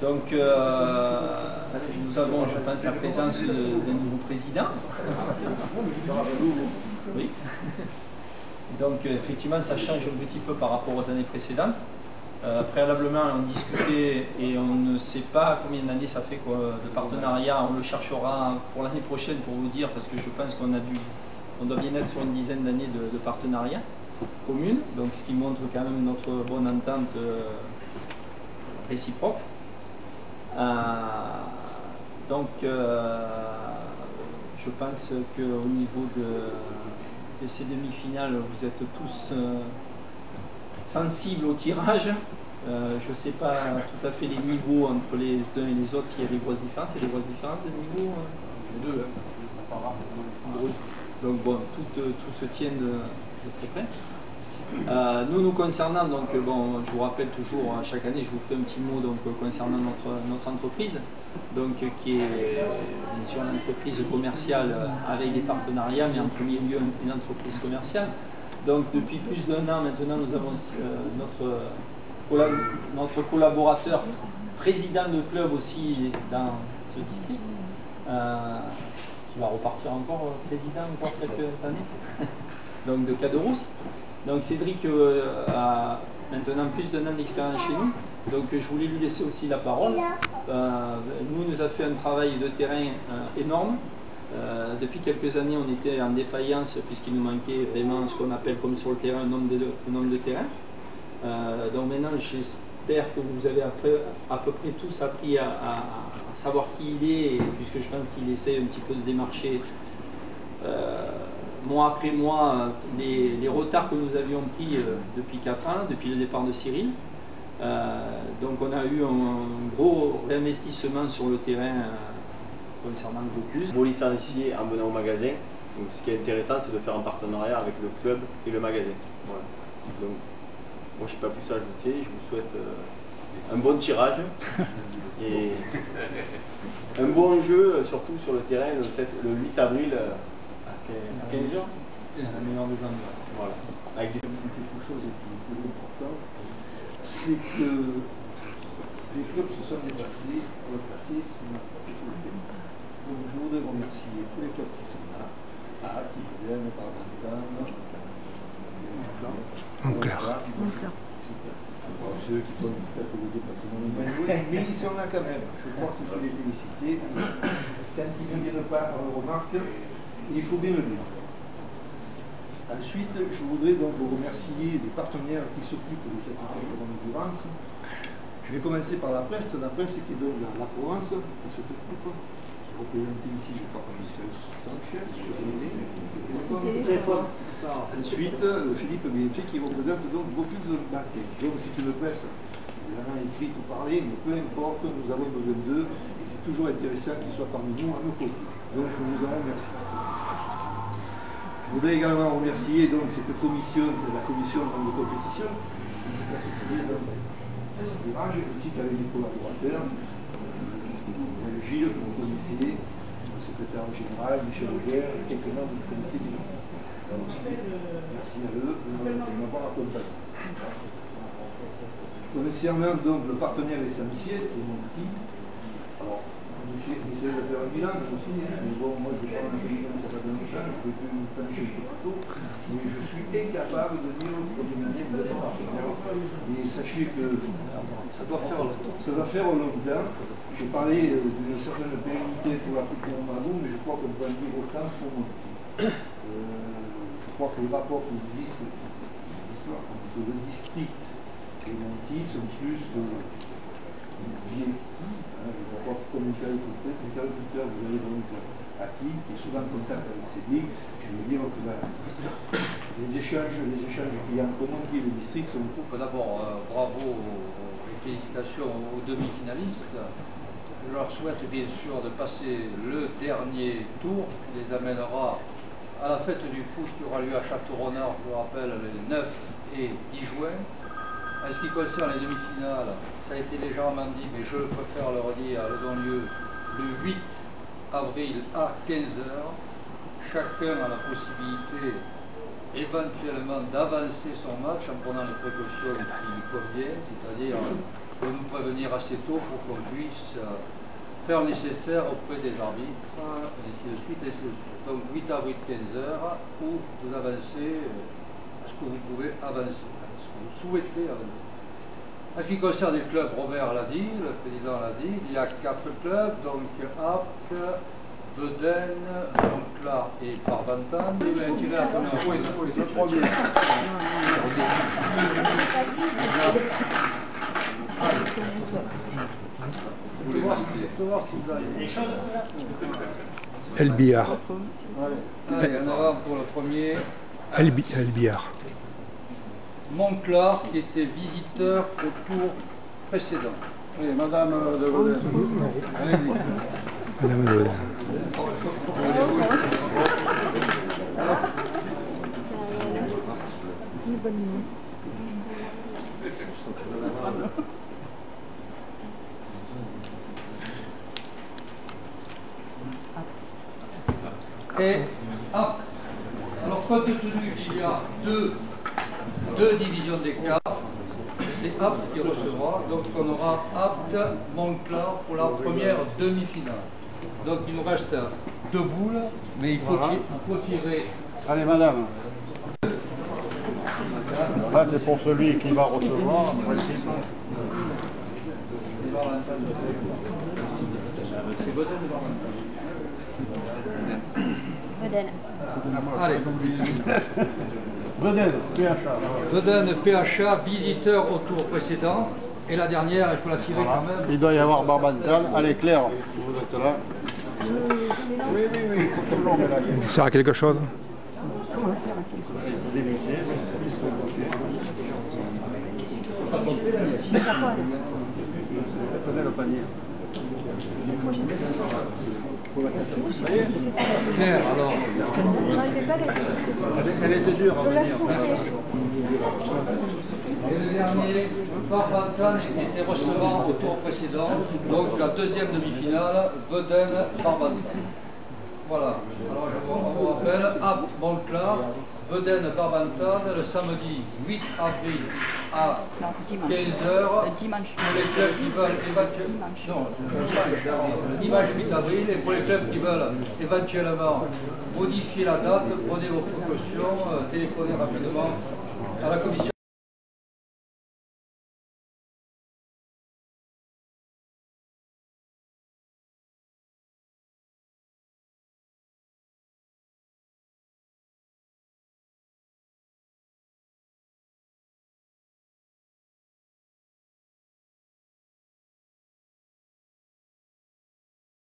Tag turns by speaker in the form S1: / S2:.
S1: Donc, nous avons, je pense, la présence d'un nouveau président. Oui. Donc, effectivement, ça change un petit peu par rapport aux années précédentes. Préalablement, on discutait et on ne sait pas combien d'années ça fait de partenariat. On le cherchera pour l'année prochaine pour vous dire, parce que je pense qu'on doit bien être sur une dizaine d'années de partenariat commune, donc ce qui montre quand même notre bonne entente réciproque. Donc, je pense qu'au niveau de ces demi-finales, vous êtes tous sensibles au tirage. Je ne sais pas tout à fait les niveaux entre les uns et les autres, s'il y a des grosses différences. Il y a des grosses différences de niveau Les deux. Donc bon, tout se tient de très près. Nous concernant, donc bon, je vous rappelle toujours, chaque année, je vous fais un petit mot donc, concernant notre entreprise, donc, qui est bien sûr une entreprise commerciale avec des partenariats, mais en premier lieu une entreprise commerciale. Donc depuis plus d'1 an maintenant, nous avons notre collaborateur, président de club aussi dans ce district, qui va repartir encore président encore quelques années, donc de Caderousse. Donc Cédric a maintenant plus d'1 an d'expérience chez nous, donc je voulais lui laisser aussi la parole. Nous a fait un travail de terrain énorme. Depuis quelques années, on était en défaillance puisqu'il nous manquait vraiment ce qu'on appelle comme sur le terrain un homme de terrain. Donc maintenant, j'espère que vous avez à peu près tous appris à savoir qui il est, puisque je pense qu'il essaie un petit peu de démarcher mois après mois les retards que nous avions pris depuis 4 ans, depuis le départ de Cyril. Donc on a eu un gros réinvestissement sur le terrain concernant le Vaucluse.
S2: Vos licenciés en venant au magasin, donc ce qui est intéressant, c'est de faire un partenariat avec le club et le magasin. Voilà. Donc, moi je n'ai pas plus à ajouter, je vous souhaite un bon tirage et un bon jeu, surtout sur le terrain le 8 avril à 15h.
S1: La meilleure des ambiances.
S2: Voilà. Avec
S3: quelque chose de plus important, c'est que les clubs se sont déplacés pour le passer, c'est n'importe quel. Donc je voudrais remercier tous les clubs qui sont là, Tiveden, Parventan, c'est eux qui font peut-être le déplacement, mais ils sont là quand même. Je crois qu'il faut les féliciter. Quand ils ne viennent pas à remarque, il faut bien le dire. Ensuite, je voudrais donc vous remercier des partenaires qui s'occupent de cette endurance. Je vais commencer par la presse qui donne la Provence, qui se occupe, qui représente ici, je crois, Michel Sanchez, ensuite, Philippe Bienfait qui représente donc Vaucluse de Baquet. Donc c'est une presse évidemment écrite ou parlée, mais peu importe, nous avons besoin d'eux, et c'est toujours intéressant qu'ils soient parmi nous à nos côtés. Donc je vous en remercie. Je voudrais également remercier donc cette commission, c'est la commission de compétition, qui s'est associée dans ainsi qu'avec les collaborateurs, Gilles, que vous connaissez, le secrétaire général, Michel Auger, et quelques membres du comité du monde. Merci à eux de m'avoir accompagné. Concernant donc le partenaire essentiel, et mon team, alors, j'essaie de faire un bilan aussi, mais bon, moi je prends un bilan, ça va dans le temps, je peux plus me pencher un peu plus tôt, mais je suis incapable de dire combien vous êtes partenaire. Et sachez que ça va faire longtemps. J'ai parlé d'une certaine pérennité pour la Coupe du Monde, mais je crois qu'on peut en dire autant pour moi. Je crois que les rapports qui existent entre le district et Monty sont plus liés. Les rapports comme interlocuteur, vous avez donc Aki, qui est souvent en contact avec Cédric. Je veux dire que les échanges qu'il y a entre Monty et le district sont...
S4: D'abord, bravo et félicitations aux demi-finalistes. Je leur souhaite bien sûr de passer le dernier tour qui les amènera à la fête du foot qui aura lieu à Château-Renard, je vous rappelle, les 9 et 10 juin. En ce qui concerne les demi-finales, ça a été légèrement dit, mais je préfère le redire, elles ont lieu le 8 avril à 15h. Chacun a la possibilité éventuellement d'avancer son match en prenant les précautions qui lui conviennent, c'est-à-dire de nous prévenir assez tôt pour qu'on puisse faire le nécessaire auprès des arbitres, ainsi de suite, ainsi de suite. Donc 8 avril 15h, ou vous avancez à ce que vous pouvez avancer, à ce que vous souhaitez avancer. En ce qui concerne les clubs, Robert l'a dit, le président l'a dit, il y a 4 clubs, donc Apt, Beuden, Montclar et Barbantan. Il va tirer la première fois.
S3: Le premier.
S4: Vous voulez voir si vous avez.
S5: El Billard.
S4: Allez, en avant pour le premier.
S5: El Billard.
S4: Montclar qui était visiteur au tour précédent.
S3: Oui, Madame de Bauden.
S5: Madame de Bauden.
S4: Et alors compte tenu qu'il y a deux divisions d'écart, c'est Apt qui recevra, donc on aura Apt Montclar pour la première demi-finale. Donc il nous reste 2 boules, mais il faut tirer.
S6: Allez, madame. Là, c'est pour celui qui va recevoir.
S4: C'est Beuden ou Barbantan?
S7: Beuden.
S4: Allez.
S6: Beuden, PHA.
S4: Beuden, PHA, visiteur au tour précédent. Et la dernière, il faut la tirer
S6: Voilà.
S4: quand même.
S6: Il doit y avoir Barbantan. Allez, Claire, vous êtes là. Oui, tout le long est là.
S5: Il sert à quelque chose?
S6: Débuter. Prenez le panier.
S4: Claire, alors.
S6: Elle était dure à venir.
S4: Et le dernier, Barbantan qui était recevant au tour précédent, donc la deuxième demi-finale, Beuden-Barbantan. Voilà, alors on vous rappelle, Apt Montclar, Beuden-Barbantan, le samedi 8 avril à 15h, pour les clubs qui veulent éventuellement, le dimanche 8 avril, et pour les clubs qui veulent éventuellement modifier la date, prenez vos précautions, téléphonez rapidement à la commission.